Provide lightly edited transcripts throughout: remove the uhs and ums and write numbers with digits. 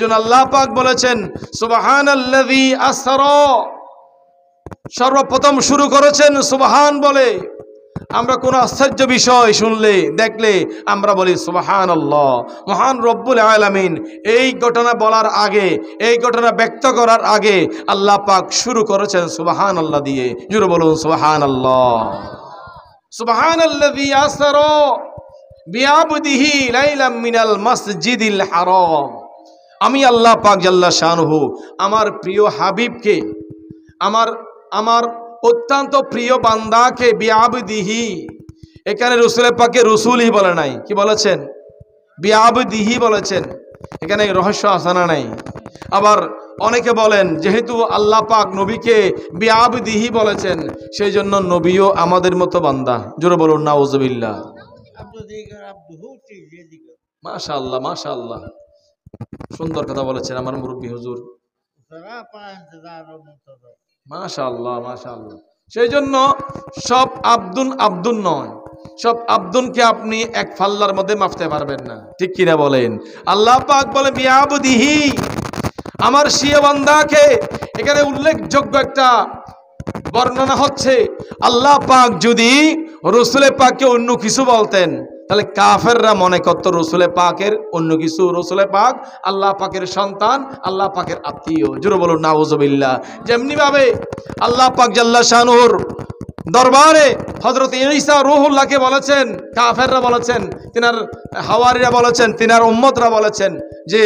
এজন্য আল্লাহ পাক বলেছেন সুবহানাল্লাযী আসরা, সর্বপ্রথম শুরু করেছেন সুবহান বলে। আমরা কোন আশ্চর্য বিষয় শুনলে দেখলে আমরা বলি সুবহানাল্লাহ, মহান রব্বুল আলামিন। এই ঘটনা বলার আগে, এই ঘটনা ব্যক্ত করার আগে আল্লাহ পাক শুরু করেছেন সুবহানাল্লাহ দিয়ে। জোরে বলুন সুবহানাল্লাহ। সুবহানাল্লাযী আসরা বিআবদিহি লাইলাম মিনাল মাসজিদিল হারাম। আমি আল্লাহ পাক জাল্লা শানুহু আমার প্রিয় হাবিবকে, আমার অত্যন্ত প্রিয় বান্দাকে, বিআবদিহি, এখানে রসুল পাকে রসুলই বলে নাই, কি বলেছেন? বিআবদিহি বলেছেন। এখানে রহস্য আসানা নাই। আবার অনেকে বলেন যেহেতু আল্লাহ পাক নবীকে বিআবদিহি বলেছেন, সেই জন্য নবীও আমাদের মতো বান্দা। জোরে বলুন নাউজুবিল্লাহ। মাশাআল্লাহ মাশাআল্লাহ, সুন্দর কথা বলেছেন আমার মুরব্বী হুজুর। মাশাআল্লাহ মাশাআল্লাহ। সেই জন্য সব আব্দুন নয়, সব আব্দুনকে আপনি এক ফাল্লার মধ্যে মাপতে পারবেন না, ঠিক কিনা বলেন? আল্লাহ পাক বলে বিআবদিহি, আমার শিয়া বান্দাকে। এখানে উল্লেখযোগ্য একটা বর্ণনা হচ্ছে, আল্লাহ পাক যদি রসুলে পাককে অন্য কিছু বলতেন তাহলে কাফেররা মনে করত রসুলে পাকের অন্য কিছু। রসুলে পাক আল্লাহ পাকের সন্তান, আল্লাহ পাকের আত্মীয়। জোরে বলুন নাউজুবিল্লাহ। যেমনি ভাবে আল্লাহ পাক জাল্লা শানুর দরবারে হযরত ঈসা রূহুল্লাহকে বলেছেন, কাফেররা বলেছেন, তিনার হাওয়ারিরা বলেছেন, তিনার উম্মতরা বলেছেন যে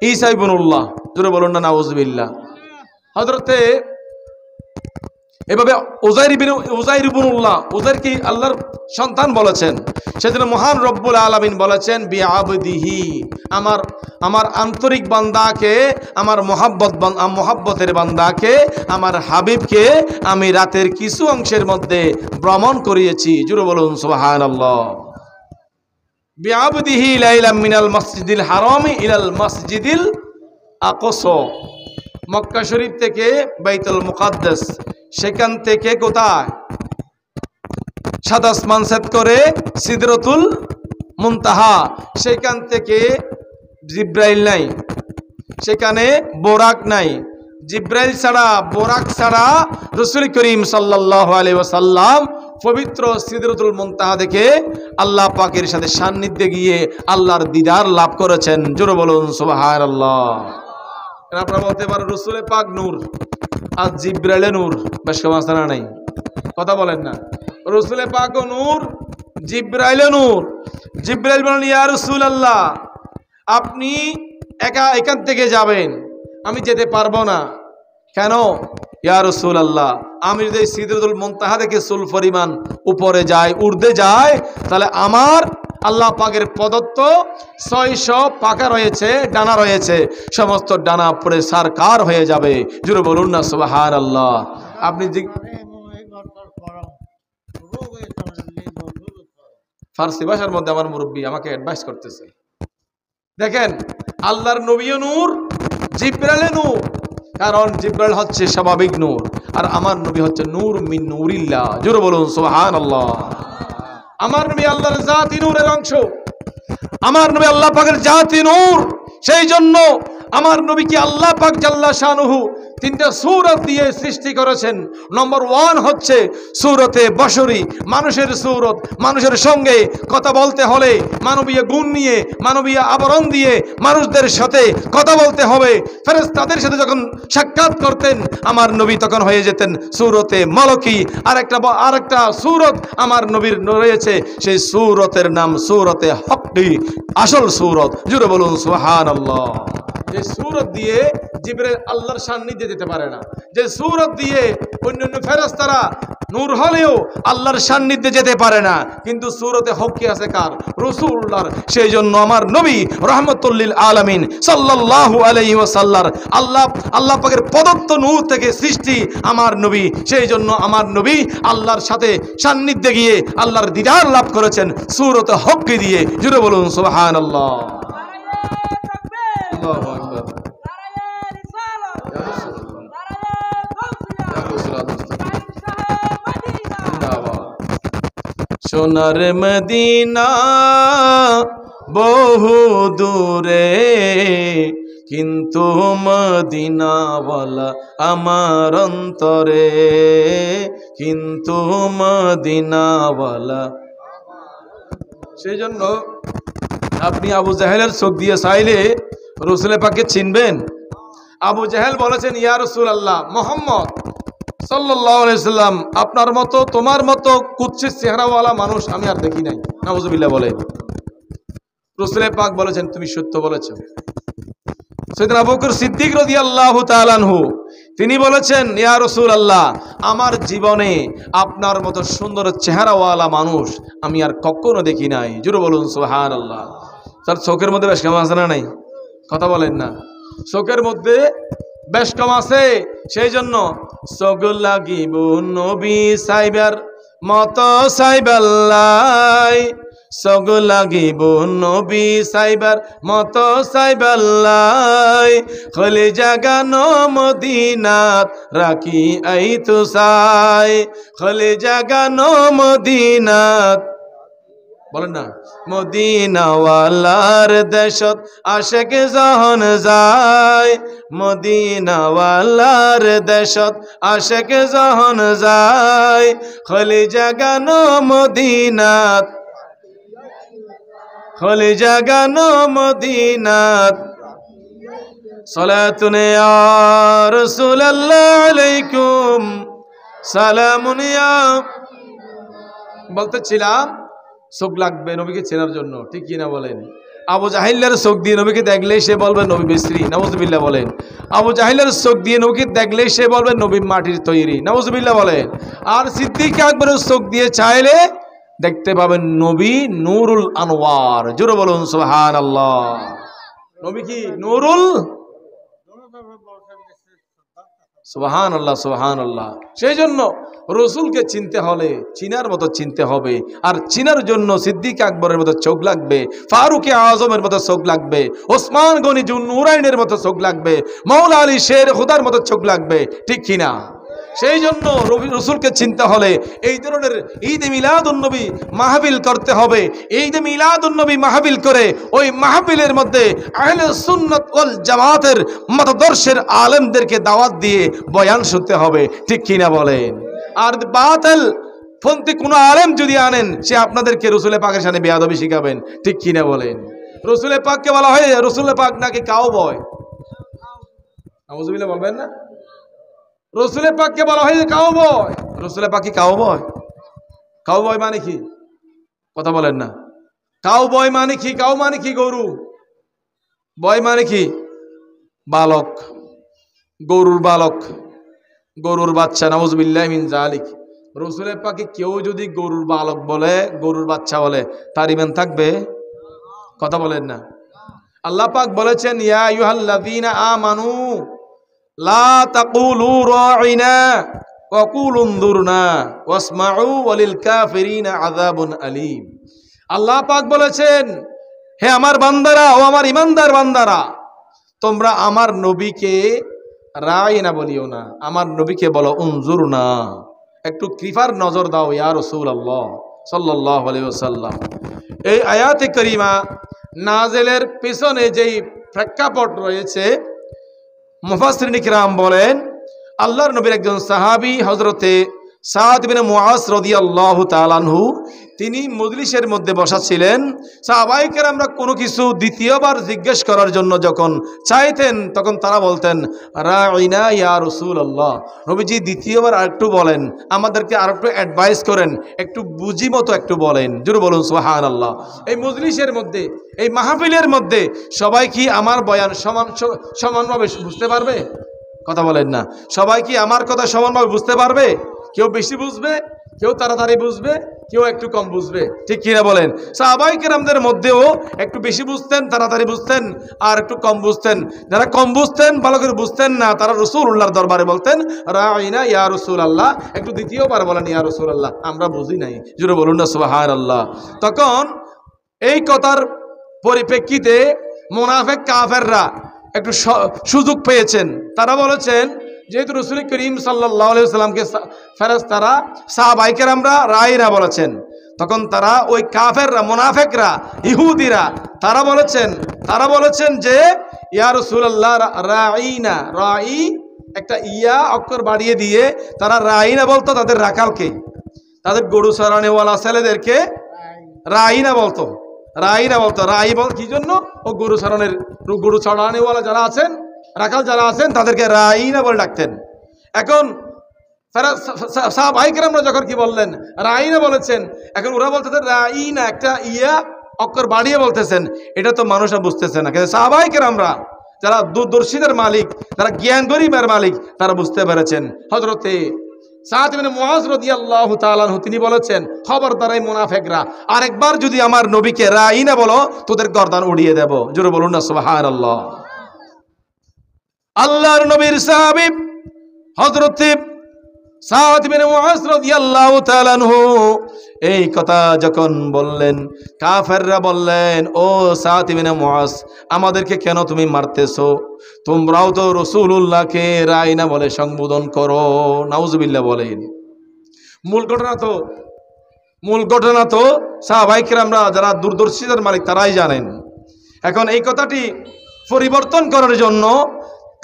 ঈসা ইবনুল্লাহ। জোরে বলুন না নাউজুবিল্লাহ। হযরতে এভাবে উযাইর ইবনুল্লাহ, উযাইর কি আল্লাহর সন্তান বলেছেন। সেজন্য মহান রব্বুল আলামিন বলেছেন বিআবদিহি, আমার আন্তরিক বান্দাকে, আমার মোহাব্বতের বান্দাকে, আমার হাবিবকে আমি রাতের কিছু অংশের মধ্যে ভ্রমণ করিয়েছি। জোরে বলুন সুবহানাল্লাহ। বিআবদিহি লাইলাম মিনাল মসজিদিল হারামি ইলাল মসজিদিল আকসা, মক্কা শরীফ থেকে বাইতুল মুকাদ্দাস, সেখান থেকে কোথায়? সাত আসমান সেট করে সিদরাতুল মুনতাহা, সেখান থেকে জিব্রাইল নাই, সেখানে বোরাক নাই। জিব্রাইল ছাড়া, বোরাক ছাড়া রাসূল করিম সাল্লাল্লাহু আলাইহি ওয়াসাল্লাম পবিত্র সিদরাতুল মুনতাহা দেখে আল্লাহ পাকের সাথে সান্নিধ্যে গিয়ে আল্লাহর দিদার লাভ করেছেন। জোরে বলুন সুবহানাল্লাহ। আপনারা বলতে পারেন রসুলে পাক নূর আর জিব্রাইলে নূর, বেশ কমাসানা নাই, কথা বলেন না। রসুলে পাক ও নূর, জিব্রাইলে নূর। জিব্রাইল বলেন ইয়া রাসূলুল্লাহ, আপনি একা এখান থেকে যাবেন, আমি যেতে পারবো না। কেন? ইয়া রাসূলুল্লাহ, আমি যদি সিদরাতুল মুনতাহা থেকে চুল পরিমাণ উপরে যাই, ঊর্ধ্বে যাই, তাহলে আমার আল্লাহ পাকের প্রদত্ত 600 পাখা রয়েছে, ডানা রয়েছে, সমস্ত ডানা পড়ে সারকার হয়ে যাবে। জোরে বলুন না সুবহানাল্লাহ। আপনি ফার্সি ভাষার মধ্যে আমার মুরব্বী আমাকে অ্যাডভাইস করতেছে, দেখেন আল্লাহর নবীও নূর, জিব্রাইলে নূর, কারণ জিব্রাইল হচ্ছে স্বাভাবিক নূর আর আমার নবী হচ্ছে নূর মিন নূরিল্লাহ। জোরে বলুন সুবহানাল্লাহ। আমার নবী আল্লাহর জাতি নূরের অংশ, আমার নবী আল্লাহ পাকের জাতি নূর। সেই জন্য আমার নবীকে আল্লাহ পাক জাল্লা শানুহু 3টা সূরত দিয়ে সৃষ্টি করেছেন। নম্বর 1 হচ্ছে সূরতে বশরী, মানুষের সূরত। মানুষের সঙ্গে কথা বলতে হলে মানবীয় গুণ নিয়ে, মানবীয় আবরণ দিয়ে মানুষদের সাথে কথা বলতে হবে। ফেরেশতাদের সাথে যখন সাক্ষাৎ করতেন আমার নবী তখন হয়ে যেতেন সূরতে মালকী। আরেকটা সূরত আমার নবীর রয়েছে, সেই সূরতের নাম সূরতে হক্কি, আসল সূরত। জোরে বলুন সুবহানাল্লাহ। যে সূরত দিয়ে জিবরাইল আল্লাহর সান্নিধ্যে যেতে পারে না, যে সূরত দিয়ে অন্যান্য ফেরেশতারা নূর হলেও আল্লাহর সান্নিধ্যে যেতে পারে না, কিন্তু সূরতে হক্কি আছে কার? রাসূলুল্লাহর। সেই জন্য আমার নবী রাহমাতুল লিল আলামিন সাল্লাল্লাহু আলাইহি ওয়াসাল্লাম আল্লাহ পাকের প্রদত্ত নূর থেকে সৃষ্টি আমার নবী। সেই জন্য আমার নবী আল্লাহর সাথে সান্নিধ্যে গিয়ে আল্লাহর দিদার লাভ করেছেন সূরতে হক্কি দিয়ে। জোরে বলুন সুবহানাল্লাহ। আল্লাহু আকবার। সোনার মদিনা বহু দূরে, কিন্তু মদিনাওয়ালা আমার অন্তরে, কিন্তু মদিনাওয়ালা। সেই জন্য আপনি আবু জাহেলের চোখ দিয়ে চাইলে রসুল পাককে চিনবেন? আবু জাহেল বলেছেন, ইয়া রাসূলুল্লাহ, মুহাম্মদ সাল্লাল্লাহু আলাইহি সাল্লাম আপনার মতো, তোমার মতো কুৎসিত চেহারাওয়ালা মানুষ আমি আর দেখি নাই। নাউজুবিল্লাহ বলে। রসুল পাক বলেছেন, তুমি সত্য বলেছো। সাইয়েদনা আবু বকর সিদ্দিক রাদিয়াল্লাহু তাআলা আনহু তিনি বলেছেন, ইয়া রাসূলুল্লাহ, আমার জীবনে আপনার মতো সুন্দর চেহারাওয়ালা মানুষ আমি আর কখনো দেখি নাই। জোরে বলুন সুবহানাল্লাহ। তার চোখের মধ্যে বেশ কম আছে না নাই? কথা বলেন না। চোখের মধ্যে বেশ কম আছে। সেই জন্য চোখ লাগিব নবী সাইবার মতো সাইবাল্লাই, চোখ লাগিব নবী সাইবার মতো সাইবাল্লাই, খলে জাগানো মদিনাত রাখি আই তো সাই, খলে জাগানো মদিনাত। বলেন না, মদিনাওয়ালার দেশত আশেক যখন যায়, মদিনাওয়ালার দেশত আশেক যখন যায়, খলি জাগানো মদিনাত, খলি জাগানো মদিনাত। সালাতুন ইয়া রাসূলুল্লাহ আলাইকুম সালামুন ইয়া। বলতেছিলাম চোখ লাগবে নবীকে চেনার জন্য, ঠিক কিনা বলেন? আবু জাহিলের চোখ দিয়ে নবীকে দেখলেই সে বলবে নবী মিস্ত্রি। নাউজুবিল্লাহ বলেন। আবু জাহিলের চোখ দিয়ে নবীকে দেখলেই সে বলবে নবী মাটির তৈরি। নাউজুবিল্লাহ বলেন। আর সিদ্দিক আকবরের চোখ দিয়ে চাইলে দেখতে পাবেন নবী নূরুল আনওয়ার। জোরে বলুন সুবহানাল্লাহ। নবী কি নূরুল, সুবহানাল্লাহ সুবহানাল্লাহ। সেই জন্য রসুলকে চিনতে হলে চিনার মতো চিনতে হবে। আর চিনার জন্য সিদ্দিক আকবরের মতো চোখ লাগবে, ফারুকে আজমের মতো চোখ লাগবে, ওসমান গনি জুন্নুরাইনের মতো চোখ লাগবে, মাওলা আলী শের খুদার মতো চোখ লাগবে, ঠিক কিনা? সেই জন্য রসুলকে চিনতে হলে এই ধরনের ঈদে মিলাদুন্নবী মাহফিল করতে হবে। ঈদে মিলাদুন্নবী মাহফিল করে ওই মাহফিলের মধ্যে আহলে সুন্নাত ওয়াল জামাতের মতাদর্শের আলেমদেরকে দাওয়াত দিয়ে বয়ান শুনতে হবে, ঠিক কিনা বলেন? আর বাতিল পন্থী কোনো আলেম যদি আনেন সে আপনাদেরকে রসুলের পাকের সামনে বেয়াদবি শিখাবেন, ঠিক কিনা বলেন? রসুলের পাককে বলা হয় রসুলের পাক নাকি কাউবয়। নাউজুবিল্লাহ বলবেন না? রসুলের পাককে বলা হয় কাউবয়। রসুলের পাক কি কাউবয়? কাউবয় মানে কি? কথা বলেন না। কাউবয় মানে কি? কাউ মানে কি? গরু। বয় মানে কি? বালক, গরুর বালক, গরুর বাচ্চা। নাউজুবিল্লাহ মিন যালিক। রসুলের পাকে কেউ যদি গরুর বালক বলে, গরুর বাচ্চা বলে, তার ঈমান থাকবে? কথা বলেন না। আল্লাহ পাক বলেছেন, ইয়া আইয়ুহাল্লাযীনা আমানু লা তাকুলু রাঈনা ওয়া কুলু উনজুরনা ওয়াসমাউ ওয়ালিল কাফিরিনা আযাবুন আলীম। আল্লাহ পাক বলেছেন, হে আমার বান্দারা ও আমার ঈমানদার বান্দারা, তোমরা আমার নবীকে রাঈনা বলিও না, আমার নবীকে বলো উনজুরনা, একটু কৃপার নজর দাও ইয়া রাসূলুল্লাহ সাল্লাল্লাহু আলাইহি ওয়াসাল্লাম। এই আয়াতে কারিমা নাজেলের পেছনে যেই প্রেক্ষাপট রয়েছে, মুফাসসিরিন কিরাম বলেন আল্লাহর নবীর একজন সাহাবী হযরতে সাদ ইবনে মুআজ রাদিয়াল্লাহু তাআলা আনহু, তিনি মজলিসের মধ্যে বসা ছিলেন। সাহাবায়ে কেরামরা কোনো কিছু দ্বিতীয়বার জিজ্ঞেস করার জন্য যখন চাইতেন তখন তারা বলতেন রাঈনা ইয়া রাসূলুল্লাহ। নবীজি দ্বিতীয়বার আরেকটু বলেন, আমাদেরকে আরেকটু অ্যাডভাইস করেন, একটু বুঝি মতো একটু বলেন। জোরে বলুন সুবহানাল্লাহ। এই মজলিসের মধ্যে, এই মাহফিলের মধ্যে সবাই কি আমার বয়ান সমানভাবে বুঝতে পারবে? কথা বলেন না। সবাই কি আমার কথা সমানভাবে বুঝতে পারবে? কেউ বেশি বুঝবে, কেউ তাড়াতাড়ি বুঝবে, কেউ একটু কম বুঝবে, ঠিক কিনা বলেন? সাহাবায়ে কেরামদের মধ্যেও একটু বেশি বুঝতেন, তাড়াতাড়ি বুঝতেন, আর একটু কম বুঝতেন। যারা কম বুঝতেন, ভালো করে বুঝতেন না, তারা রাসূলুল্লাহর দরবারে বলতেন রাঈনা ইয়া রাসূলুল্লাহ, একটু দ্বিতীয়বার বলেন ইয়া রাসূলুল্লাহ, আমরা বুঝি নাই। জোরে বলুন না সুবহানাল্লাহ। তখন এই কথার পরিপ্রেক্ষিতে মুনাফিক কাফেররা একটু সুযোগ পেয়েছেন। তারা বলেছেন, যেহেতু রাসূল করিম সাল্লাল্লাহু আলাইহি ওয়াসাল্লামকে ফেরেশতারা সাহাবায়ে কেরামরা রাঈনা বলেছেন, তখন তারা ওই কাফেররা, মুনাফিকরা, ইহুদিরা তারা বলেছেন যে ইয়া রাসূলুল্লাহ রাঈনা, রাঈ একটা ইয়া অক্ষর বাড়িয়ে দিয়ে তারা রাঈনা বলতো তাদের রাখালকে, তাদের গরু চরানোওয়ালা ছেলেদেরকে রাঈনা বলতো, রাঈনা বলতো। রাঈ বল কি জন্য? ও গরু চরানোওয়ালা যারা আছেন, রাখাল যারা আছেন তাদেরকে রাঈনা বলে ডাকতেন। এখন সাহাবায়ে কেরামরা যখন কি বললেন রাঈনা বলেছেন, এখন ওরা বলতেছেন রাঈনা একটা ইয়া অক্ষর বাড়িয়ে বলতেছেন, এটা তো মানুষরা বুঝতেছে না। কিন্তু সাহাবায়ে কেরামরা যারা দূরদর্শীদের মালিক, যারা জ্ঞান গরিবের মালিক, তারা বুঝতে পেরেছেন। হযরতে সাদ ইবনে মুআজ রাদিয়াল্লাহু তাআলা আনহু তিনি বলেছেন, খবরদার এই মুনাফিকরা আরেকবার যদি আমার নবীকে রাঈনা বলো তোদের গর্দান উড়িয়ে দেব। জোরে বলুন না সুবহানাল্লাহ। আল্লাহর নবীর সাহাবী হযরতে সাদ ইবনে মুআজ রাদিয়াল্লাহু তাআলা আনহু এই কথা যখন বললেন, কাফেররা বললেন, ও সাদ ইবনে মুআজ, আমাদেরকে কেন তুমি মারতেছো? তোমরাও তো রাসূলুল্লাহকে রাঈনা বলে সম্বোধন করো। নাউজুবিল্লাহ বলেন। মূল ঘটনা তো সাহাবায়ে কেরামরা যারা দূরদর্শীদের মালিক তারাই জানেন। এখন এই কথাটি পরিবর্তন করার জন্য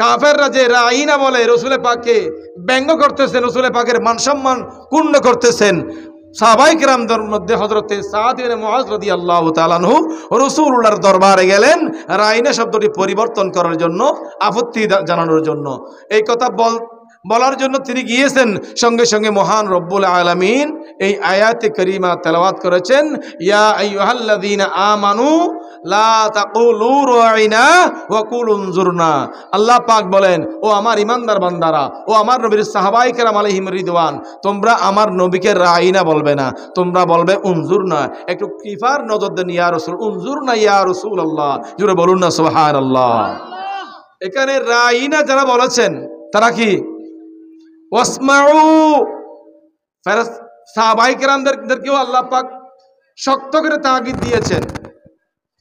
কাফেররা যে রাঈনা বলে রাসূলে পাককে ব্যঙ্গ করতেছেন, রাসূলে পাকের মান সম্মান ক্ষুণ্ণ করতেছেন, সাহাবায়ে কেরামদের মধ্যে হযরতে সাদ ইবনে মুআজ রাদিয়াল্লাহু তাআলা আনহু রাসূলুল্লাহর দরবারে গেলেন রাঈনা শব্দটি পরিবর্তন করার জন্য, আপত্তি জানানোর জন্য। এই কথা বলার জন্য তিনি গিয়েছেন। সঙ্গে সঙ্গে মহান রব্বুল আলামিন এই আয়াতে কারিমা তেলাওয়াত করেছেন, ইয়া আইয়ুহাল্লাযীনা আমানু লা তাকুলু রাঈনা ওয়া কুলু উনজুরনা। আল্লাহ পাক বলেন, ও আমার ইমানদার বান্দারা, ও আমার নবীর সাহাবায়ে কেরাম আলাইহিম রিদওয়ান, তোমরা আমার নবীকে রাঈনা বলবে না, তোমরা বলবে উনজুরনা। একটু কিফার নজর দেন ইয়া রাসূল, উনজুরনা ইয়া রাসূলুল্লাহ। জোরে বলুন না সুবহানাল্লাহ। এখানে রাঈনা যারা বলেছেন তারা কি? ওয়াসমাউ। সাহাবায়ে কেরামদেরকেও আল্লাহ পাক শক্ত করে তাগিদ দিয়েছেন,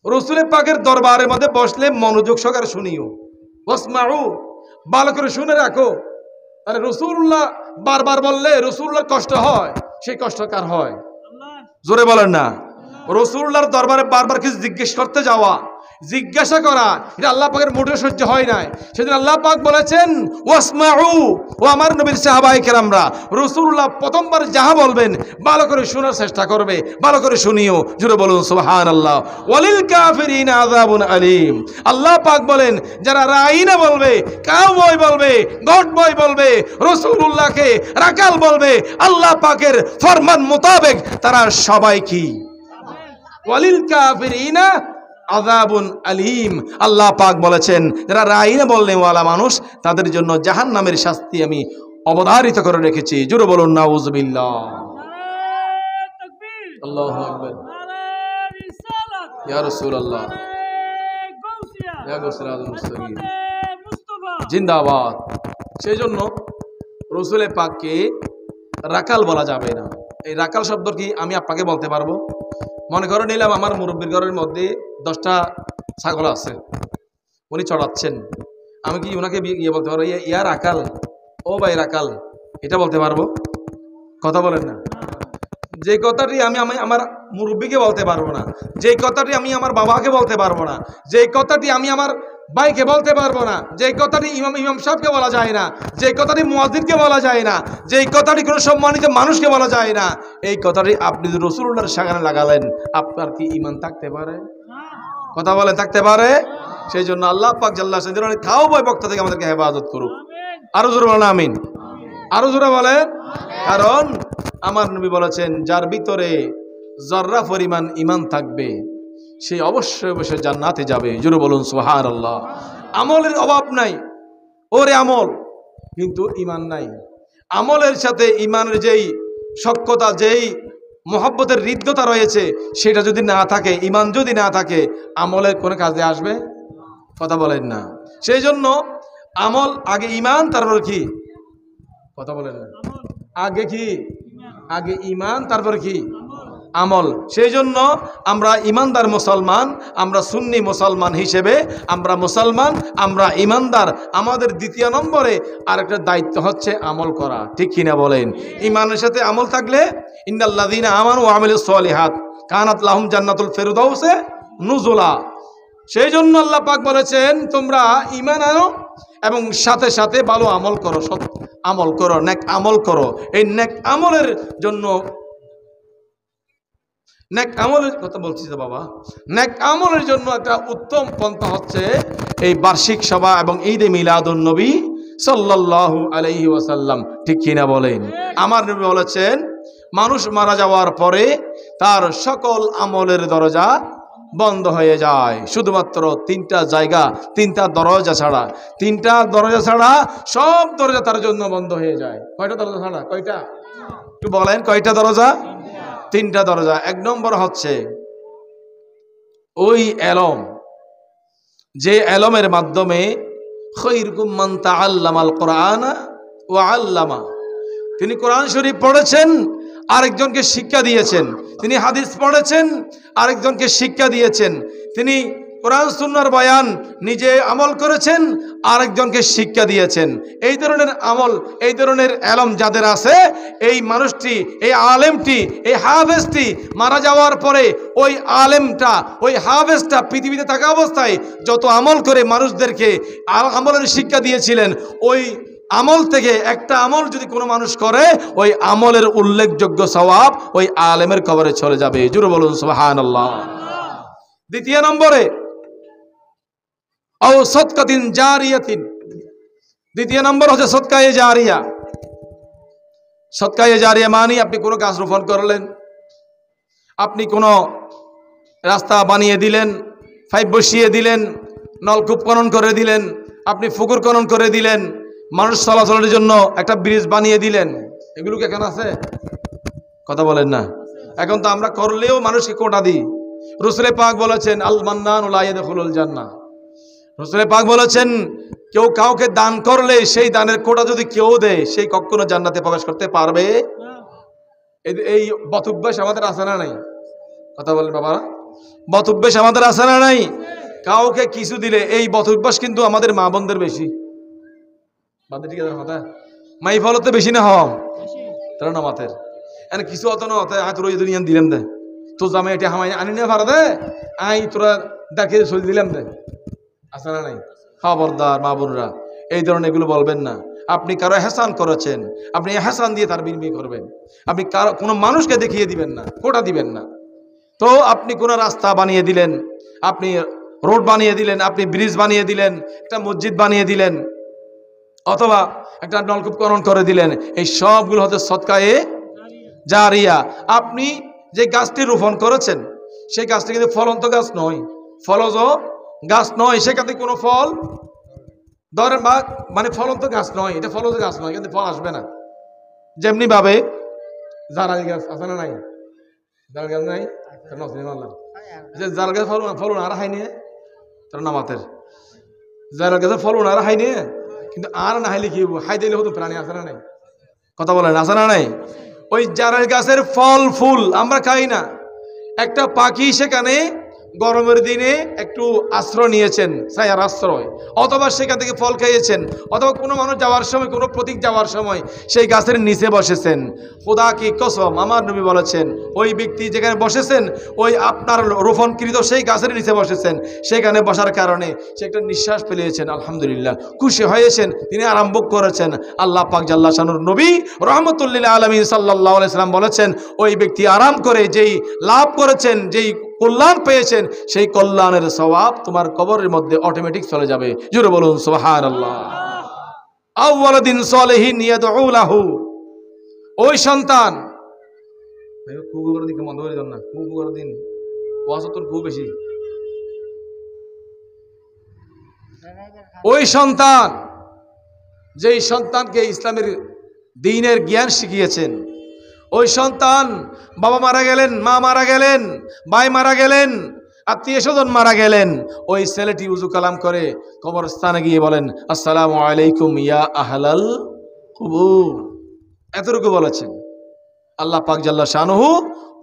রাসূল পাকের দরবারের মধ্যে বসলে মনোযোগ সহকারে শুনিও। ওয়াসমাউ, ভালো করে শুনে রাখো। আরে রাসূলুল্লাহ বারবার বললে রাসূলুল্লাহর কষ্ট হয়, সেই কষ্ট কার হয়? জোরে বলেন না। রাসূলুল্লাহর দরবারে বারবার কিছু জিজ্ঞেস করতে যাওয়া, জিজ্ঞাসা করা, এটা আল্লাহ পাকের মোটেও সহ্য হয় নাই। সেদিন আল্লাহ পাক বলেছেন, ওয়াসমাউ, ও আমার নবীর সাহাবায়ে কেরামরা, রাসূলুল্লাহ প্রথমবার যাহা বলবেন ভালো করে শোনার চেষ্টা করবে, ভালো করে শুনিও। জোরে বলুন সুবহানাল্লাহ। ওয়ালিল কাফিরিনা আযাবুন আলীম। আল্লাহ পাক বলেন, যারা রাঈনা বলবে, কাউবয় বলবে, গডবয় বলবে, রাসূলুল্লাহকে রাকাল বলবে, আল্লাহ পাকের ফরমান মোতাবেক তারা সবাই কি? ওয়ালিল কাফিরিনা আযাবুন আলীম। আল্লাহ পাক বলেছেন, যারা রাঈনা বলনেওয়ালা মানুষ তাদের জন্য জাহান্নামের শাস্তি আমি অবধারিত করে রেখেছি। জোরে বলুন নাউযুবিল্লাহ। আল্লাহু আকবার। ইয়া রাসূলুল্লাহ, ইয়া গাউসুল আযম মুস্তাগীর জিন্দাবাদ। সেই জন্য রাসূলে পাককে রাকাল বলা যাবে না। এই রাকাল শব্দ কি আমি আপনাকে বলতে পারবো? মনে করে নিলাম আমার মুরব্বির ঘরের মধ্যে 10টা ছাগল আছে, উনি চড়াচ্ছেন, আমি কি ওনাকে বলতে পারবো ইয়া রাকাল, ও ভাই রাকাল, এটা বলতে পারবো? কথা বলেন না। যে কথাটি আমি আমার মুরব্বিকে বলতে পারবো না, যে কথাটি আমি আমার বাবাকে বলতে পারবো না, যে কথাটি আমি আমার ভাইকে বলতে পারবো না, যে কথাটি ইমাম সাহেবকে বলা যায় না, যে কথাটি মুয়াজ্জিনকে বলা যায় না, যে কথাটি কোনো সম্মানিত মানুষকে বলা যায় না, এই কথাটি আপনি যদি রাসূলুল্লাহর সামনে লাগালেন, আপনার কি ঈমান থাকতে পারে? কথা বলেন, থাকতে পারে? সেই জন্য আল্লাহ পাক জাল্লা শানুহু খাও বয় বক্তা থেকে আমাদেরকে হেফাজত করুক। আরো জোরে বলেন আমিন, আরো জোরে বলেন। কারণ আমার নবী বলেছেন, যার ভিতরে জর্রা পরিমাণ ঈমান থাকবে সে অবশ্যই অবশ্যই জান্নাতে যাবে। জোরে বলুন সুবহানাল্লাহ। আমলের অভাব নাই, ওরে আমল, কিন্তু ঈমান নাই। আমলের সাথে ঈমানের যেই সখ্যতা, যেই মহব্বতের হৃদ্যতা রয়েছে, সেটা যদি না থাকে, ঈমান যদি না থাকে, আমলের কোনো কাজে আসবে? কথা বলেন না। সেই জন্য আমল আগে, ঈমান তারপর কি? কথা বলেন না। আগে কি? আগে ঈমান তারপর কি? আমল। সেই জন্য আমরা ইমানদার মুসলমান, আমরা সুন্নি মুসলমান হিসেবে আমরা মুসলমান, আমরা ইমানদার। আমাদের দ্বিতীয় নম্বরে আরেকটা দায়িত্ব হচ্ছে আমল করা। ঠিক কিনা বলেন? ইমানের সাথে আমল থাকলে ইন্নাল্লাযীনা আমানু ওয়া আমিলুস সলিহাত কানাত লাহুম জান্নাতুল ফিরদাউসে নুজুলা। সেই জন্য আল্লাহ পাক বলেছেন তোমরা ঈমান আনো এবং সাথে সাথে ভালো আমল করো, সৎ আমল করো, নেক আমল করো। এই নেক আমলের জন্য, নেক আমলের কথা বলছি যে বাবা, নেক আমলের জন্য একটা উত্তম পন্থা হচ্ছে এই বার্ষিক সভা এবং ঈদে মিলাদুন নবী সাল্লাল্লাহু আলাইহি ওয়াসাল্লাম। ঠিক কিনা বলেন? আমার নবী বলেছেন মানুষ মারা যাওয়ার পরে তার সকল আমলের দরজা বন্ধ হয়ে যায়, শুধুমাত্র তিনটা জায়গা, তিনটা দরজা ছাড়া। তিনটা দরজা ছাড়া সব দরজা তার জন্য বন্ধ হয়ে যায়। কয়টা দরজা ছাড়া? কয়টা একটু বলেন, কয়টা দরজা? তিনটা দরজা। এক নম্বর হচ্ছে ওই এলম, যে এলমের মাধ্যমে খায়রুকুম মান তাআল্লামাল কুরআনা ওয়া আল্লামা, তিনি কোরআন শরীফ পড়েছেন, আরেকজনকে শিক্ষা দিয়েছেন। তিনি হাদিস পড়েছেন, আরেকজনকে শিক্ষা দিয়েছেন। তিনি কোরআন সুন্নাহর বয়ান নিজে আমল করেছেন, আরেকজনকে শিক্ষা দিয়েছেন। এই ধরনের আমল, এই ধরনের এলম যাদের আছে, এই মানুষটি, এই আলেমটি, এই হাফেজটি মারা যাওয়ার পরে ওই আলেমটা, ওই হাফেজটা পৃথিবীতে থাকা অবস্থায় যত আমল করে মানুষদেরকে আমলের শিক্ষা দিয়েছিলেন, ওই আমল থেকে একটা আমল যদি কোনো মানুষ করে, ওই আমলের উল্লেখযোগ্য সওয়াব ওই আলেমের কবরে চলে যাবে। জোরে বলুন সুবহানাল্লাহ। দ্বিতীয় নম্বরে আও সাদকাতিন জারিয়াতিন, দ্বিতীয় নম্বর হচ্ছে সদকায়ে জারিয়া। সদকায়ে জারিয়া মানে আপনি কোনো গাছ রোপণ করলেন, আপনি কোনো রাস্তা বানিয়ে দিলেন, পাইপ বসিয়ে দিলেন, নলকূপ খনন করে দিলেন, আপনি পুকুর খনন করে দিলেন, মানুষ চলাচলের জন্য একটা ব্রিজ বানিয়ে দিলেন। এগুলো কি এখন আছে? কথা বলেন না। এখন তো আমরা করলেও মানুষকে কোটা দিই। রাসূল পাক বলেছেন আল মান্নানু লা ইয়াদখুলুল জান্নাহ। রাসূল পাক বলেছেন কেউ কাউকে দান করলে সেই দানের কোটা যদি কেউ দেয়, সেই কখনো জান্নাতে প্রবেশ করতে পারবে না। এই বদঅভ্যাস আমাদের আছে না নাই? কথা বলেন বাবা, বদঅভ্যাস আমাদের আছে না নাই? কাউকে কিছু দিলে এই বদঅভ্যাস কিন্তু আমাদের মা বোনদের বেশি। ঠিক আছে কথা, মাই ফলতে বেশি না হম তারা না মাথের এনে কিছু অত না হতে তোর ওই দুনিয়া দিলাম দে, তো জামাই এটা হামাই আনি না পারা দে, আই তোরা দেখে চলে দিলাম দে। আছে না নাই? খবরদার মা বোনরা, এই ধরনের এগুলো বলবেন না। আপনি কারো এহসান করেছেন, আপনি এহসান দিয়ে তার বিনিময় করবেন। আপনি কারো কোনো মানুষকে দেখিয়ে দিবেন না, কোটা দিবেন না। তো আপনি কোনো রাস্তা বানিয়ে দিলেন, আপনি রোড বানিয়ে দিলেন, আপনি ব্রিজ বানিয়ে দিলেন, একটা মসজিদ বানিয়ে দিলেন, অথবা একটা নলকূপ খনন করে দিলেন, এই সবগুলো হচ্ছে সদকায়ে জারিয়া। আপনি যে গাছটি রোপণ করেছেন সেই গাছটি কিন্তু ফলন্ত গাছ নয়, ফলজ গাছ নয়, সেখান থেকে কোনো ফল ধরেন বা মানে ফলন্ত গাছ নয়, এটা ফলজ গাছ নয়, কিন্তু ফল আসবে না। যেমনি ভাবে জারাই গাছ আছে না নাই? জার গাছ নাই, জার গাছ ফলন আর হাই নিয়ে তার নামাতের জার গাছের ফলন আর হাই নিয়ে, কিন্তু আর না হাইলে কি হাই দিলে হতো প্রাণী আছে না নাই? কথা বলেন আছে না নাই? ওই জারের গাছের ফল ফুল আমরা খাই না। একটা পাখি সেখানে গরমের দিনে একটু আশ্রয় নিয়েছেন, ছায়ার আশ্রয়, অথবা সেখান থেকে ফল খেয়েছেন, অথবা কোনো মানুষ যাওয়ার সময়, কোনো প্রতীক যাওয়ার সময় সেই গাছের নিচে বসেছেন। খোদা কি কসম, আমার নবী বলেছেন ওই ব্যক্তি যেখানে বসেছেন ওই আপনার রোপণকৃত সেই গাছের নিচে বসেছেন, সেখানে বসার কারণে সে একটা নিঃশ্বাস ফেলিয়েছেন, আলহামদুলিল্লাহ খুশি হয়েছেন, তিনি আরম্ভ করেছেন। আল্লাহ পাক জাল্লা শানুর নবী রহমতুল্লিল আলামিন সাল্লাল্লাহু আলাইহি সাল্লাম বলেছেন ওই ব্যক্তি আরাম করে যেই লাভ করেছেন, যেই কল্যাণ পেয়েছেন, সেই কল্যাণের সওয়াব তোমার কবরের মধ্যে অটোমেটিক চলে যাবে। জোরে বলুন সুবহানাল্লাহ। আওয়ালাদিন সালিহিন ইয়াদউ লাহু, ওই সন্তান কুকুর দিকে মন্দ করে দেন না, কুকুর দিন ওয়াসতন খুব বেশি। ওই সন্তান, যেই সন্তানকে ইসলামের দ্বীনের জ্ঞান শিখিয়েছেন, ওই সন্তান বাবা মারা গেলেন, মা মারা গেলেন, ভাই মারা গেলেন, আত্মীয় স্বজন মারা গেলেন, ওই ছেলেটি উজু কালাম করে কবরস্থানে গিয়ে বলেন আসসালামু আলাইকুম ইয়া আহলাল কুবুর, এতটুকু বলেছেন। আল্লাহ পাক জাল্লা শানুহু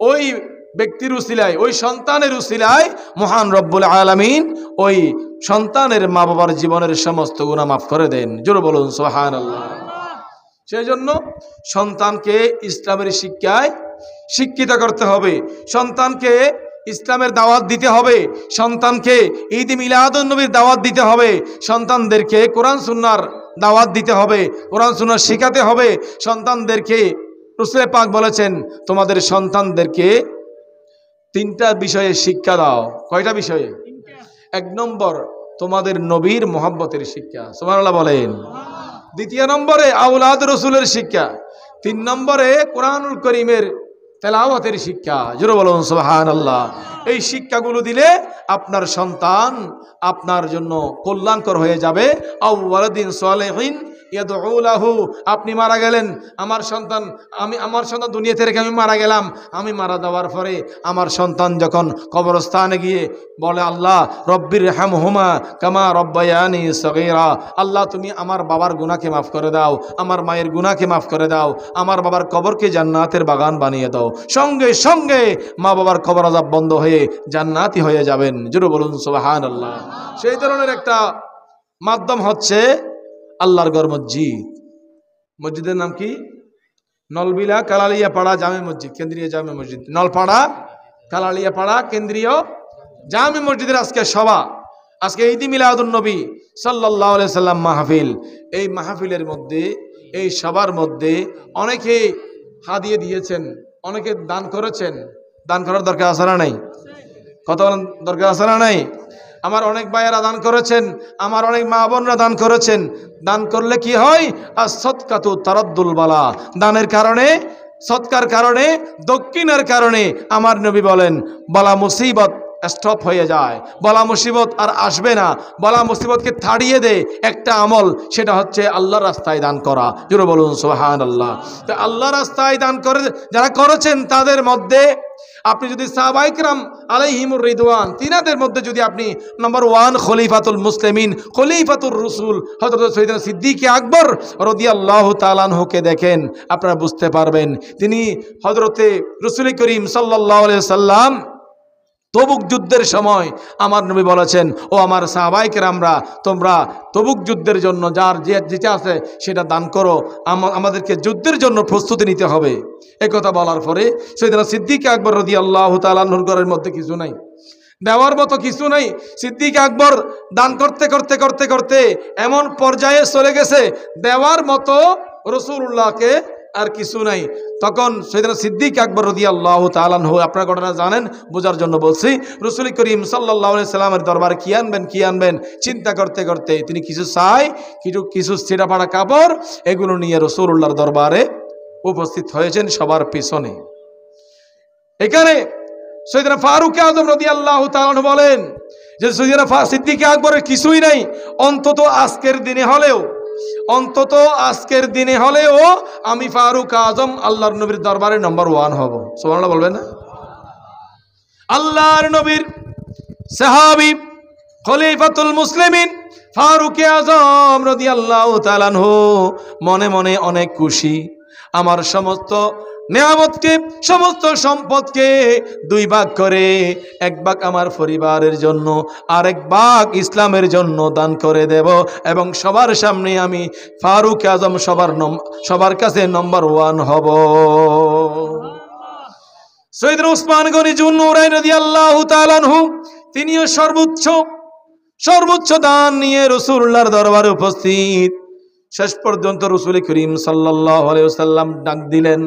ওই ব্যক্তির উসিলায়, ওই সন্তানের উসিলায় মহান রব্বুল আলামিন ওই সন্তানের মা বাবার জীবনের সমস্ত গুনাহ মাফ করে দেন। জোরে বলুন সুবহানাল্লাহ। সেই জন্য সন্তানকে ইসলামের শিক্ষায় শিক্ষিত করতে হবে, সন্তানকে ইসলামের দাওয়াত দিতে হবে, সন্তানকে ঈদ মিলাদুন নবীর দাওয়াত দিতে হবে, সন্তানদেরকে কোরআন সুন্নাহর দাওয়াত দিতে হবে, কোরআন সুন্নাহ শেখাতে হবে সন্তানদেরকে। রাসূল পাক বলেছেন তোমাদের সন্তানদেরকে তিনটা বিষয়ে শিক্ষা দাও। কয়টা বিষয়ে? এক নম্বর তোমাদের নবীর মোহাব্বতের শিক্ষা, সুবহানাল্লাহ বলেন। দ্বিতীয় নম্বরে আওলাদ রসুলের শিক্ষা। তিন নম্বরে কোরআনুল করিমের তেলাওয়াতের শিক্ষা। জোরে বলুন সুবহানাল্লাহ। এই শিক্ষাগুলো দিলে আপনার সন্তান আপনার জন্য কল্যাণকর হয়ে যাবে। আওয়ালাদিন সালেহিন ইয়াদউ লাহু, আপনি মারা গেলেন, আমার সন্তান দুনিয়াতে রেখে আমি মারা গেলাম, আমি মারা যাওয়ার পরে আমার সন্তান যখন কবরস্থানে গিয়ে বলে আল্লাহ রব্বির রহমহুমা কামা রব্বায়ানি সগীরা, আল্লাহ তুমি আমার বাবার গুনাহকে মাফ করে দাও, আমার মায়ের গুনাহকে মাফ করে দাও, আমার বাবার কবরকে জান্নাতের বাগান বানিয়ে দাও, সঙ্গে সঙ্গে মা বাবার কবর আযাব বন্ধ হয়ে জান্নাতি হয়ে যাবেন। জোরে বলুন সুবহানাল্লাহ। সেই ধরনের একটা মাধ্যম হচ্ছে আল্লাহর ঘর মসজিদ। মসজিদের নাম কি? নলবিলা কালালিয়া পাড়া জামে মসজিদ, কেন্দ্রীয় জামে মসজিদ, নলপাড়া কালালিয়া পাড়া কেন্দ্রীয় জামে মসজিদের আজকে সভা, আজকে ঈদ মিলাদুন নবী সাল্লাল্লাহু আলাইহি সাল্লাম মাহফিল। এই মাহফিলের মধ্যে, এই সবার মধ্যে অনেকে হাদিয়া দিয়েছেন, অনেকে দান করেছেন। দান করার দরকার আছে না নাই? কত দরকার আছে না নাই? আমার অনেক ভাইয়েরা দান করেছেন, আমার অনেক মা বোনরা দান করেছেন। দান করলে কি হয়? as-সাদকাতু তারাদ্দুল বালা, দানের কারণে, সৎকার কারণে, দক্ষিণের কারণে আমার নবী বলেন বালা মুসিবত স্টপ হয়ে যায়, বলা মুসিবত আর আসবে না। বলা মুসিবতকে থাড়িয়ে দেয় একটা আমল, সেটা হচ্ছে আল্লাহর রাস্তায় দান করা। জোরে বলুন সুবহানাল্লাহ। তো আল্লাহর রাস্তায় দান করে যারা করেছেন তাদের মধ্যে আপনি যদি সাহাবায়ে কিরাম আলাইহিমুর রিদওয়ান তিনাদের মধ্যে যদি আপনি নম্বর 1 খলিফাতুল মুসলিমিন, খলিফাতুর রাসূল হযরত সাইয়েদনা সিদ্দিক আকবর রাদিয়াল্লাহু তাআলা আনহুকে দেখেন, আপনারা বুঝতে পারবেন তিনি হযরতে রাসূল করিম সাল্লাল্লাহু আলাইহি সাল্লাম তবুক যুদ্ধের সময় আমার নবী বলেছেন ও আমার সাহাবায়ে কেরামরা তোমরা তবুক যুদ্ধের জন্য যার যেটা আছে সেটা দান করো, আমাদেরকে যুদ্ধের জন্য প্রস্তুতি নিতে হবে। এই কথা বলার পরে সাইয়েদনা সিদ্দিক আকবর রাদিয়াল্লাহু তাআলা আনহুর ঘরের মধ্যে কিছু নাই, দেওয়ার মতো কিছু নাই। সিদ্দিক আকবর দান করতে করতে করতে করতে এমন পর্যায়ে চলে গেছে দেওয়ার মতো রাসূলুল্লাহকে আর কিছু নাই। তখন সাইয়েদনা সিদ্দিক আকবর রাদিয়াল্লাহু তাআলা আনহু, আপনারা ঘটনা জানেন, বোঝার জন্য বলছি, রাসূল করিম সাল্লাল্লাহু আলাইহি সাল্লামের দরবারে কি আনবেন চিন্তা করতে করতে তিনি কিছু চাই, কিছু ছেঁড়া ফাড়া কাপড়, এগুলো নিয়ে রাসূলুল্লাহর দরবারে উপস্থিত হয়েছেন সবার পিছনে। এখানে সাইয়েদনা ফারুক আযম রাদিয়াল্লাহু তাআলা আনহু বলেন যে সাইয়েদনা সিদ্দিক আকবরের কিছুই নাই, অন্তত আজকের দিনে হলেও আমি ফারুক আজম আল্লাহর নবীর দরবারে নম্বর 1 হব। সুবহানাল্লাহ বলবেন না? আল্লাহর নবীর সাহাবী খলিফাতুল মুসলিমিন ফারুক আজম রাদিয়াল্লাহু তাআলা আনহু মনে মনে অনেক খুশি। আমার সমস্ত নিয়ামতকে, সমস্ত সম্পদকে 2 ভাগ করে 1 ভাগ আমার পরিবারের জন্য আর 1 ভাগ ইসলামের জন্য দান করে দেব, এবং সবার সামনে আমি ফারুক আজম সবার কাছে নম্বর 1 হব। সৈয়দ উসমান গনি জুন্নুরাইন রাদিয়াল্লাহু তাআলা আনহু তিনিও সর্বোচ্চ দান নিয়ে রাসূলুল্লাহর দরবারে উপস্থিত। শেষ পর্যন্ত রাসূল করিম সাল্লাল্লাহু আলাইহি ওয়াসাল্লাম ডাক দিলেন,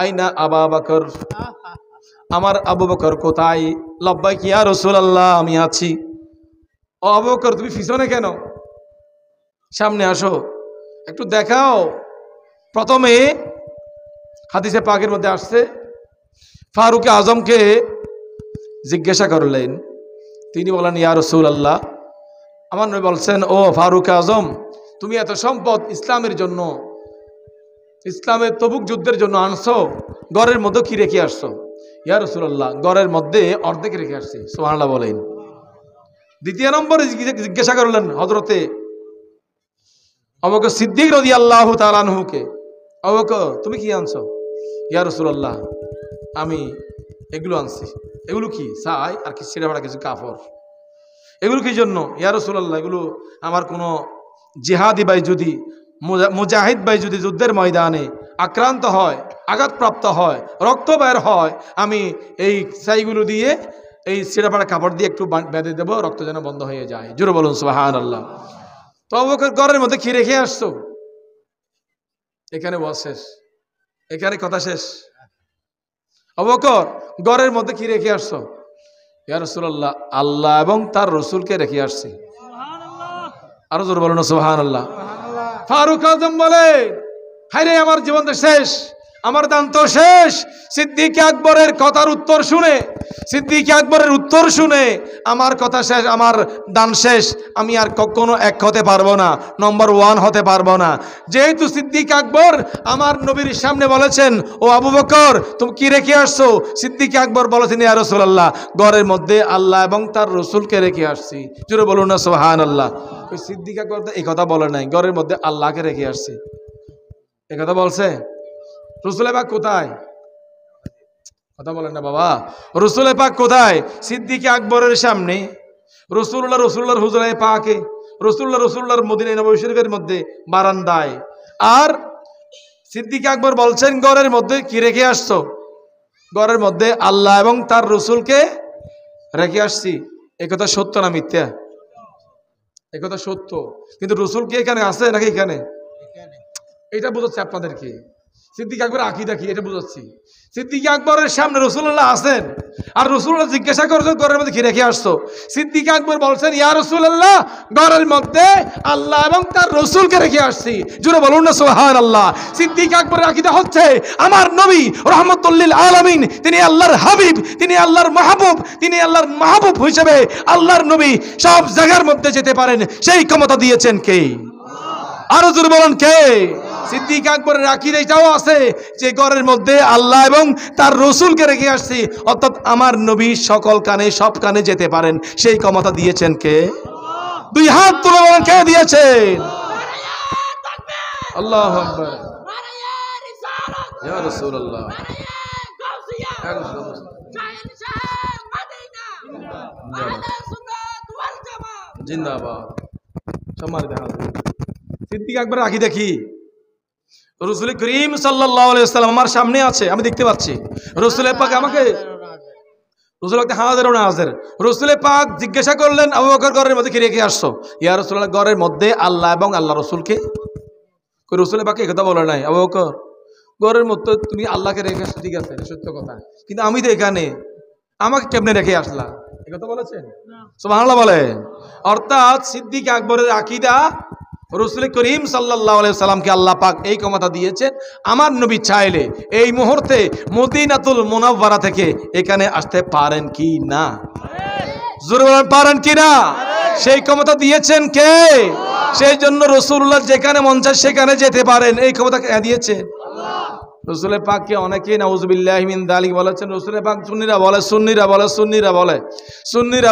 আইনা আবু বকর, আমার আবু বকর কোথায়? লব্বাইক ইয়া রাসূলুল্লাহ, আমি আছি। ও আবু বকর, তুমি পিছনে কেন? সামনে আসো, একটু দেখাও। প্রথমে হাদিসে পাকের মধ্যে আসছে ফারুক আজমকে জিজ্ঞাসা করলেন, তিনি বলেন ইয়া রাসূলুল্লাহ, আমার নবী বলছেন ও ফারুক আজম, তুমি এত সম্পদ ইসলামের জন্য, ইসলামের তবুক যুদ্ধের জন্য আনছো, ঘরের মধ্যে কি রেখে আসছো? ইয়া রাসূলুল্লাহ, ঘরের মধ্যে অর্ধেক রেখে আসছি। সুবহানাল্লাহ বলেন। দ্বিতীয় নম্বরে জিজ্ঞাসা করলেন হযরতে আবু বকর সিদ্দিক রাদিয়াল্লাহু তাআলা আনহুকে, আবু বকর তুমি কি আনছো? ইয়া রাসূলুল্লাহ, আমি এগুলো আনছি। এগুলো কি? চাই আর কি ছেড়ে ফাড়া কিছু কাপড়। এগুলো কি জন্য? ইয়া রাসূলুল্লাহ, এগুলো আমার কোনো জিহাদি ভাই যদি, মুজাহিদ ভাই যদি যুদ্ধের ময়দানে আক্রান্ত হয়, আঘাতপ্রাপ্ত হয়, রক্ত বের হয়, আমি এই ছাইগুলো দিয়ে এই ছেঁড়া পাড়া কাপড় দিয়ে একটু বেঁধে দেবো, রক্ত যেন বন্ধ হয়ে যায়। জোরে বলুন সুবহানাল্লাহ। তো আবু বকর ঘরের মধ্যে কি রেখে আসছো? এখানে ওয়াজ শেষ, এখানে কথা শেষ। আবু বকর ঘরের মধ্যে কি রেখে আসছো? ইয়া রাসূলুল্লাহ, আল্লাহ এবং তার রসুলকে রেখে আসছি। আরো জোরে বলুন সুবহানাল্লাহ। ফারুক আজম বলে, হায় রে আমার জীবন তো শেষ, আমার দান তো শেষ। সিদ্দিক আকবরের কথার উত্তর শুনে, সিদ্দিক আকবরের উত্তর শুনে আমার কথা শেষ, আমার দান শেষ। আমি আর কখনো এক হতে পারবো না, নম্বর 1 হতে পারবো না। যেহেতু সিদ্দিক আকবর আমার নবীর সামনে বলেছেন, ও আবু বকর তুমি কি রেখে আসছো? সিদ্দিক আকবর বলেছেন, ইয়া রাসূলুল্লাহ, ঘরের মধ্যে আল্লাহ এবং তার রসুলকে রেখে আসছি। জোরে বলুন না সুবহানাল্লাহ। ওই সিদ্দিক আকবর এই কথা বলে নাই, ঘরের মধ্যে আল্লাহকে রেখে আসছি, এই কথা বলছে। রসুল পাক কোথায়? কথা বলেন না বাবা, রসুল পাক কোথায়? সিদ্দিক আকবরের সামনে রসুল্লাহর হুজরায়ে পাকে, রসুল্লাহর মদিনা নববী শরীফের মধ্যে বারান্দায়। আর সিদ্দিক আকবর বলছেন, ঘরের মধ্যে কি রেখে আসছো? ঘরের মধ্যে আল্লাহ এবং তার রসুলকে রেখে আসছি। একথা সত্য না মিথ্যা? একথা সত্য। কিন্তু রসুল কি এখানে আছে নাকি এখানে? এটা বোঝাচ্ছে আপনাদেরকে সিদ্দিক আকবর আকীদা কি, এটা বুঝাচ্ছি। সিদ্দিক আকবরের সামনে রাসূলুল্লাহ আছেন, আর রাসূলুল্লাহ জিজ্ঞাসা করছেন ঘরের মধ্যে কি রেখে আসছো? সিদ্দিক আকবর বলছেন, ইয়া রাসূলুল্লাহ, ঘরের মধ্যে আল্লাহ এবং তার রাসূলকে রেখে আসছি। জোরে বলুন না সুবহানাল্লাহ। সিদ্দিক আকবরের আকীদা হচ্ছে, আমার নবী রাহমাতুল লিল আলামিন, তিনি আল্লাহর হাবিব, তিনি আল্লাহর মাহবুব, তিনি আল্লাহর মাহবুব হিসেবে আল্লাহর নবী সব জায়গার মধ্যে যেতে পারেন, সেই ক্ষমতা দিয়েছেন কে? আরো জোরে বলুন কে? সিদ্দিক আকবরের আকীদা এটাও আছে যে ঘরের মধ্যে আল্লাহ এবং তার রসুলকে রেখে আসছি, অর্থাৎ আমার নবী সকল কানে সব কানে যেতে পারেন, সেই ক্ষমতা দিয়েছেন কে? দুই হাত তুলে বলেন কে দিয়েছেন? আল্লাহু আকবার। ইয়া রাসূলুল্লাহ, জিন্দাবাদ। সম্মানিত হাজির, সিদ্দিক আকবরের আকীদা কি? রাসূল করিম সাল্লাল্লাহু আলাইহি ওয়াসাল্লাম আমার সামনে আছে, আমি দেখতে পাচ্ছি। রাসূল পাক আমাকে, রাসূল পাক হাজির না হাজির, রাসূল পাক জিজ্ঞাসা করলেন, আবু বকর ঘরের মধ্যে কি রেখে আসছো? ইয়া রাসূলুল্লাহ, ঘরের মধ্যে আল্লাহ এবং আল্লাহ রাসূলকে। রাসূল পাক এই কথা বলে নাই, আবু বকর ঘরের মধ্যে তুমি আল্লাহকে রেখে আসছো, ঠিক আছে সত্য কথা, কিন্তু আমি তো এখানে, আমাকে কেমনে রেখে আসলা? এই কথা বলেছেন? সুবহানাল্লাহ বলে। অর্থাৎ সিদ্দিক আকবরের আকীদা, রাসূল করিম সাল্লাল্লাহু আলাইহি সাল্লামকে আল্লাহ পাক এই ক্ষমতা দিয়েছেন, আমার নবী চাইলে এই মুহূর্তে মদিনাতুল মুনাওয়ারা থেকে এখানে আসতে পারেন কি না? জোরে বলেন পারেন কি না? সেই ক্ষমতা দিয়েছেন কে? সেই জন্য রাসূলুল্লাহ যেখানে মন চায় সেখানে যেতে পারেন, এই ক্ষমতা কে দিয়েছেন? রাসূল পাককে অনেকে নাউযুবিল্লাহি মিন যালিক বলেছেন। রাসূল পাক সুন্নিরা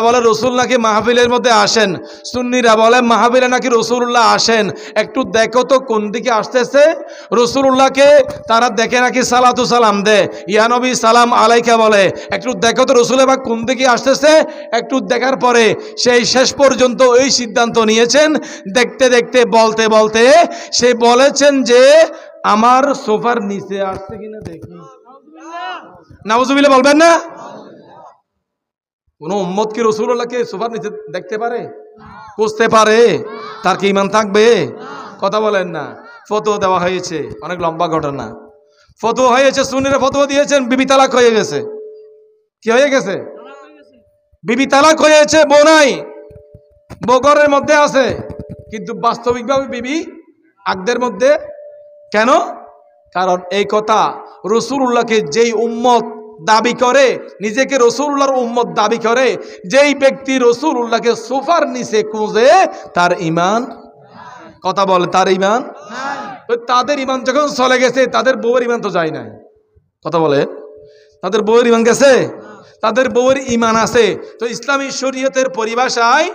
বলে রাসূল নাকি মাহফিলের মধ্যে আসেন, সুন্নিরা বলে মাহফিলে নাকি রাসূলুল্লাহ আসেন। একটু দেখো তো কোন দিকে আসতেছে। রাসূলুল্লাহকে তারা দেখে নাকি সালাতু সালাম দেয়, ইয়া নবী সালাম আলাইকা বলে। একটু দেখো তো রাসূল পাক কোন দিকে আসতেছে। একটু দেখার পরে সেই শেষ পর্যন্ত এই সিদ্ধান্ত নিয়েছেন, দেখতে দেখতে বলতে বলতে সে বলেছেন যে আমার সোফার নিচে আসছে কিনা দেখি। নাউজুবিল্লাহ বলবেন না? কোন উম্মত কি রাসূলুল্লাহকে সোফার নিচে দেখতে পারে, বুঝতে পারে? তার কি ঈমান থাকবে? কথা বলেন না। ফতোয়া দেওয়া হয়েছে, অনেক লম্বা ঘটনা। ফতোয়া হয়েছে, সুন্নিরা ফতোয়া দিয়েছেন বিবি তালাক হয়ে গেছে। কি হয়ে গেছে? বিবি তালাক হয়েছে, বউ নাই, বউ ঘরের মধ্যে আছে, কিন্তু বাস্তবিকভাবে বিবি আকদের মধ্যে। কেন? কারণ এই কথা রাসূলুল্লাহকে যেই উম্মত দাবি করে, নিজেকে রাসূলুল্লাহর উম্মত দাবি করে, যেই ব্যক্তি রাসূলুল্লাহকে সোফার নিচে খুঁজে, তার ঈমান, কথা বলে, তার ঈমান, তাদের ঈমান যখন চলে গেছে, তাদের বউয়ের ঈমান তো যায় নাই। কথা বলে, তাদের বউয়ের ঈমান গেছে, তাদের বউয়ের ঈমান আছে। তো ইসলামী শরীয়তের পরিভাষায়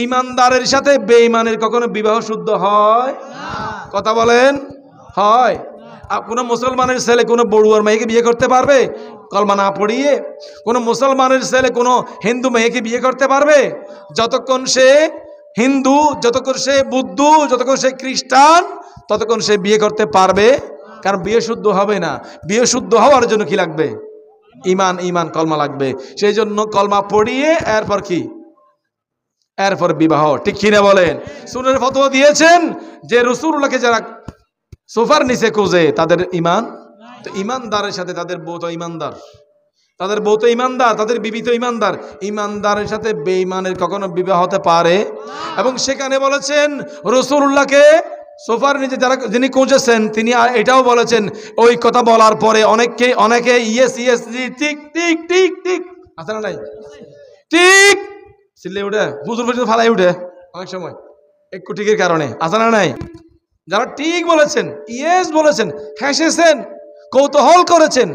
ঈমানদারের সাথে বেঈমানের কখনো বিবাহ শুদ্ধ হয়? কথা বলেন, হয়? কোনো মুসলমানের ছেলে কোনো বড়ুয়ার মেয়েকে বিয়ে করতে পারবে কলমা না পড়িয়ে? কোনো মুসলমানের ছেলে কোনো হিন্দু মেয়েকে বিয়ে করতে পারবে? যতক্ষণ সে হিন্দু, যতক্ষণ সে বৌদ্ধ, যতক্ষণ সে খ্রিস্টান, ততক্ষণ সে বিয়ে করতে পারবে, কারণ বিয়ে শুদ্ধ হবে না। বিয়ে শুদ্ধ হওয়ার জন্য কি লাগবে? ইমান, ইমান কলমা লাগবে। সেই জন্য কলমা পড়িয়ে এরপর কি, এরপর বিবাহ। ঠিক কিনা বলেন? সুন্নের ফতোয়া দিয়েছেন যে রাসূলুল্লাহকে যারা সোফার নিচে খুঁজে তাদের ইমান, তো ইমানদারের সাথে তাদের বউ তো ইমানদার, তাদের বউ তো ইমানদার, তাদের বিবি তো ইমানদার। ইমানদারের সাথে বেঈমানের কখনো বিবাহ হতে পারে? এবং সেখানে বলেছেন রাসূলুল্লাহকে সোফার নিচে যারা যিনি খুঁজেছেন তিনি এটাও বলেছেন, ওই কথা বলার পরে অনেকে ইয়েস ইয়েস ঠিক ঠিক ঠিক ঠিক আছে না নাই, ঠিক চিল্লে উঠে হুজুর পর্যন্ত ফালাই উঠে অনেক সময় একটু টিকের কারণে, আছে না নাই? যারা ঠিক বলেছেন, ইয়েস বলেছেন, হেসেছেন, কৌতূহল করেছেন,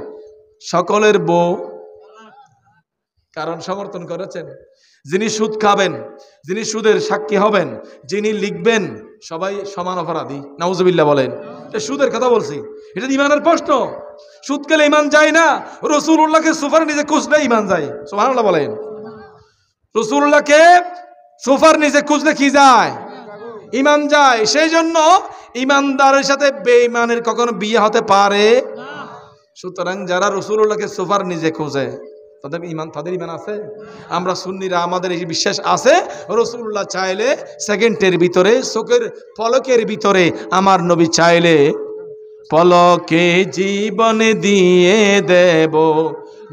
সকলের বউ কারণ সমর্থন করেছেন। যিনি সুদ খাবেন, যিনি সুদের সাক্ষী হবেন, যিনি লিখবেন, সবাই সমান অপরাধী। নাউজুবিল্লাহ বলেন। সুদের কথা বলছি, এটা ইমানের প্রশ্ন। সুদ খেলে ইমান যায় না, রাসূলুল্লাহকে সোফার নিচে খুঁজলে ইমান যায়। সুবহানাল্লাহ বলেন। রাসূলুল্লাহকে সোফার নিচে খুঁজলে কি যায়? ইমান যায়। সেই জন্য ইমানদারের সাথে বেঈমানের কখনো বিয়ে হতে পারে? সুতরাং যারা রাসূলুল্লাহকে সোফার নিচে খুঁজে তাদের ইমান আছে? আমরা সুন্নিরা আমাদের এই বিশ্বাস আছে, রাসূলুল্লাহ চাইলে সেকেন্ডের ভিতরে, চোখের পলকের ভিতরে, আমার নবী চাইলে পলকে জীবন দিয়ে দেব,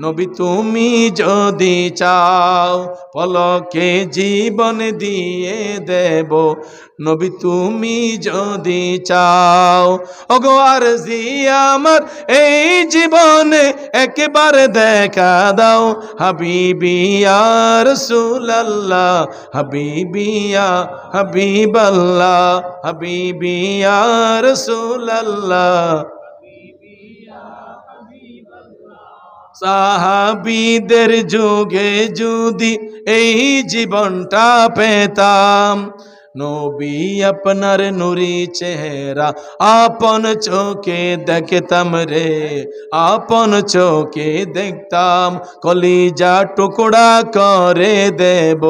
নবী তুমি যদি চাও, পলকে জীবন দিয়ে দেব, নবী তুমি যদি চাও। ওগো আরজি আমার এই জীবনে একবার দেখা দাও, হাবিবি ইয়া রাসূলুল্লাহ, হাবিবি ইয়া হাবিবাল্লাহ, হাবিবি ইয়া রাসূলুল্লাহ। সাহাবীদের যুগে যদি এই জীবনটা পেতাম, নবী আপনার নুরি চেহারা আপন চোখে দেখতাম রে, আপন চোখে দেখতাম, কলিজা টুকরা করে দেব,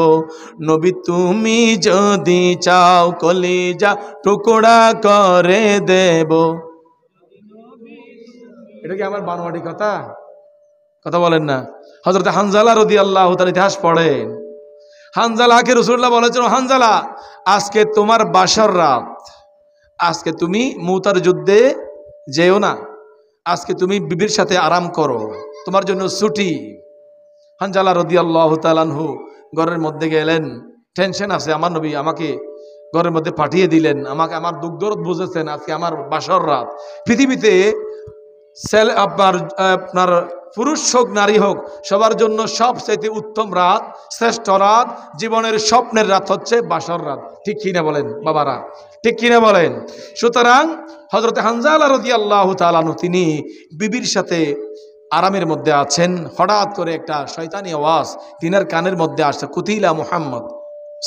নবী তুমি যদি চাও, কলিজা টুকরা করে দেব। এটা কি আমার বানোয়াটি কথা? কথা বলেন না। হযরত হানজালা রাদিয়াল্লাহু তাআলা ইতিহাস পড়েন। হানজালাকে রাসূলুল্লাহ বলেছেন, হানজালা আজকে তোমার বাসর রাত, আজকে তুমি মুতার যুদ্ধে যেও না, আজকে তুমি বিবির সাথে আরাম করো, তোমার জন্য ছুটি। হানজালা রাদিয়াল্লাহু তাআলা আনহু ঘরের মধ্যে গেলেন, টেনশন আছে, আমার নবী আমাকে ঘরের মধ্যে পাঠিয়ে দিলেন, আমাকে আমার দুঃখ দরদ বুঝেছেন, আজকে আমার বাসর রাত। পৃথিবীতে আপনার পুরুষ হোক নারী হোক সবার জন্য সবচেয়ে উত্তম রাত, শ্রেষ্ঠ রাত, জীবনের স্বপ্নের রাত হচ্ছে বাসর রাত। ঠিক কিনা বলেন বাবারা? ঠিক কিনা বলেন? সুতরাং হযরত হানজালা রাদিয়াল্লাহু তাআলা আনহু তিনি বিবির সাথে আরামের মধ্যে আছেন, হঠাৎ করে একটা শয়তানি আওয়াজ তিনার কানের মধ্যে আসছে, কুতিলা মুহাম্মদ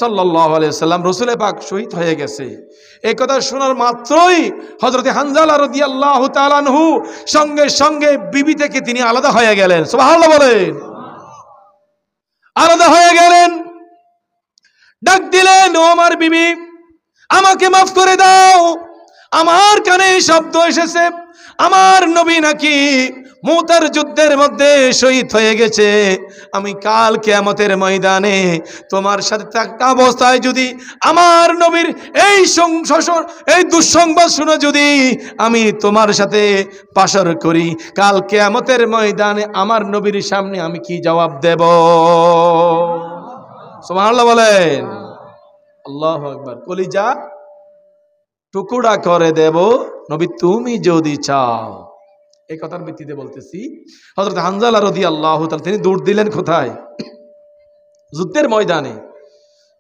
সাল্লাল্লাহু আলাইহি ওয়াসাল্লাম, রাসূল পাক শহীদ হয়ে গেছে। এই কথা শোনার মাত্রই হযরত হানজালা রাদিয়াল্লাহু তাআলা আনহু সঙ্গে সঙ্গে বিবি থেকে তিনি আলাদা হয়ে গেলেন। সুবহানাল্লাহ বলেন। আলাদা হয়ে গেলেন, ডাক দিলেন, ও আমার বিবি, আমাকে মাফ করে দাও, আমার কানে শব্দ এসেছে আমার নবী নাকি মুতার যুদ্ধের মধ্যে শহীদ হয়ে গেছে। আমি কাল কিয়ামতের ময়দানে তোমার সাথে থাকা অবস্থায় যদি আমার নবীর এই দুঃসংবাদ শুনে যদি আমি তোমার সাথে পাশর করি, কাল কিয়ামতের ময়দানে আমার নবীর সামনে আমি কি জবাব দেব? সুবহানাল্লাহ বলেন। আল্লাহু আকবার। কলিজা টুকরা করে দেব, নবী তুমি যদি চাও। এই কথার ভিত্তিতে বলতেছি, হযরত হানজালা রাদিয়াল্লাহু তাআলা তিনি দৌড় দিলেন কোথায়? যুদ্ধের ময়দানে।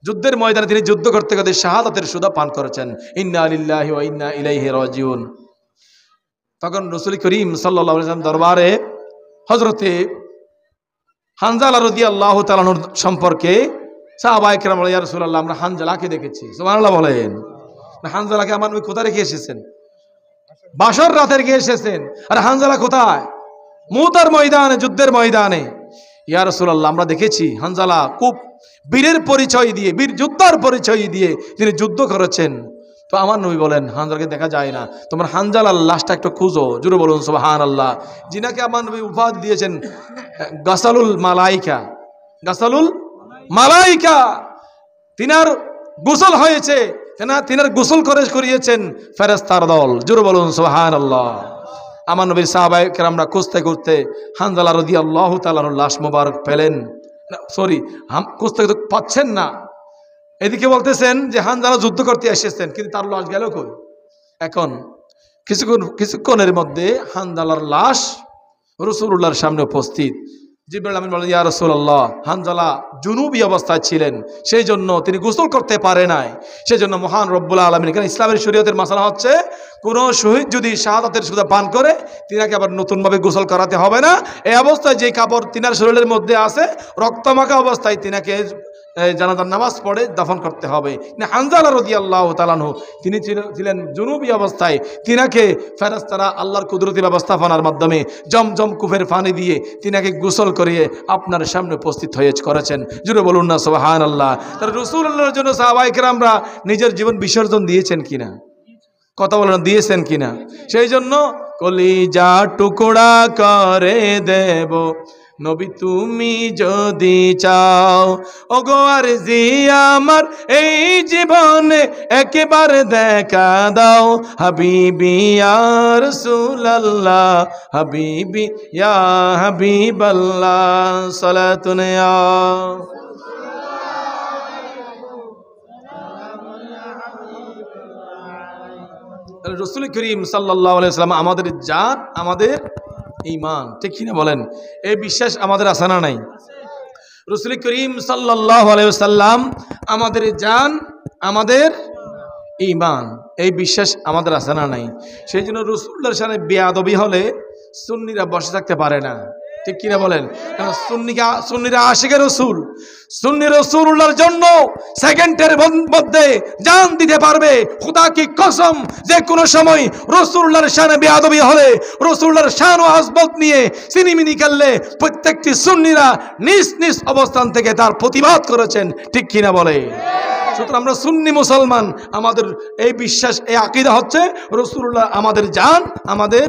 যুদ্ধের ময়দানে তিনি যুদ্ধ করতে করতে শাহাদাতের সুধা পান করেছেন। ইন্না লিল্লাহি ওয়া ইন্না ইলাইহি রাজিউন। তখন রাসূল করিম সাল্লাল্লাহু আলাইহি ওয়াসাল্লাম দরবারে হযরতে হানজালা রাদিয়াল্লাহু তাআলা সম্পর্কে সাহাবায়ে কেরাম বলে, ইয়া রাসূলুল্লাহ, আমরা হানজালাকে দেখেছি। সুবহানাল্লাহ বলেন। হানজালাকে আমার নবী কোথায় রেখে এসেছেন? বাসর রাতে রেখে এসেছেন। আর হানজালা কোথায়? মুতার ময়দানে, যুদ্ধের ময়দানে। ইয়া রাসূলুল্লাহ, আমরা দেখেছি হানজালা খুব বীরের পরিচয় দিয়ে, বীর যোদ্ধার পরিচয় দিয়ে তিনি যুদ্ধ করেছেন। তো আমার নবী বলেন হানজালাকে দেখা যায় না, তোমার হানজালার লাশটা একটু খুঁজো, জুড়ে বলুন সুবহানাল্লাহ। যিনাকে আমার নবী উপাধি দিয়েছেন গাসালুল মালাইকা, গাসালুল মালাইকা, তিনার গোসল হয়েছে, তিনার গোসল করিয়েছেন ফেরেশতার দল, জুড়ে বলুন সুবহানাল্লাহ। আমার নবীর সাহাবায়ে কেরামরা খুঁজতে খুঁজতে হানজালা রাদিয়াল্লাহু তাআলার লাশ মোবারক পেলেন, সরি খুঁজতে পাচ্ছেন না। এদিকে বলতেছেন যে হানজালা যুদ্ধ করতে এসেছেন, কিন্তু তার লাশ গেল কই? এখন কিছুক্ষণের মধ্যে হানজালার লাশ রাসূলুল্লাহর সামনে উপস্থিত। জিবরাইল আমিন বলেন, ইয়া রাসূলুল্লাহ, হানজালা জুনুবী অবস্থায় ছিলেন, সেই জন্য তিনি গোসল করতে পারে নাই। সেই জন্য মহান রব্বুল আলামিন, এখানে ইসলামের শরীয়তের মাসালা হচ্ছে, কোন শহীদ যদি শাহাদাতের সুদা পান করে তিনাকে আবার নতুনভাবে গোসল করাতে হবে না। এই অবস্থায় যে কাপড় তিনার শরীরের মধ্যে আছে রক্তমাখা অবস্থায় তিনাকে জানাজার নামাজ পড়ে দাফন করতে হবে। হানজালা রাদিয়াল্লাহু তাআলা আনহু তিনি ছিলেন জুনুবী অবস্থায়, তিনাকে ফেরেশতারা আল্লাহর কুদরতি ব্যবস্থাপনার মাধ্যমে জমজম কূপের পানি দিয়ে তিনাকে গোসল করিয়ে আপনার সামনে উপস্থিত করেছেন, জুড়ে বলুন না সুবহানাল্লাহ। তার রাসূলুল্লাহর জন্য সাহাবায়ে কেরামরা নিজের জীবন বিসর্জন দিয়েছেন কিনা? কথা বলেন, দিয়েছেন কিনা? সেই জন্য কলিজা টুকরা করে দেব নবী তুমি যদি চাও, ওগো আরজি আমার এই জীবনে একেবারে দেখা দাও, হাবিবি ইয়া রাসূলুল্লাহ, হাবিবি ইয়া হাবিবাল্লাহ, সালাতুন ইয়া রাসূল করিম সাল্লাল্লাহু আলাইহি ওয়াসাল্লাম আমাদের জান, আমাদের ঈমান, ঠিক কিনা বলেন? এই বিশ্বাস আমাদের আছে না নাই? রাসূল করিম সাল্লাল্লাহু আলাইহি ওয়াসাল্লাম আমাদের জান, আমাদের ঈমান, এই বিশ্বাস আমাদের আছে না নাই? সেই জন্য রাসূলুল্লাহর সাথে বেয়াদবি হলে সুন্নিরা বসে থাকতে পারে না, ঠিক কিনা বলেন? কারণ সুন্নিরা আশিকের রাসূল, সুন্নি রাসূলুল্লাহর জন্য সেকেন্ডের মধ্যে জান দিতে পারবে। খোদা কি কসম, যে কোনো সময় রাসূলুল্লাহর শানে বেয়াদবি হলে, রাসূলুল্লাহর শান ও আযমত নিয়ে সিনিমিনি খেললে প্রত্যেকটি সুন্নিরা নিজ নিজ অবস্থান থেকে তার প্রতিবাদ করেছেন, ঠিক কিনা বলে? সুতরাং আমরা সুন্নি মুসলমান, আমাদের এই বিশ্বাস, এই আকীদা হচ্ছে রাসূলুল্লাহ আমাদের জান, আমাদের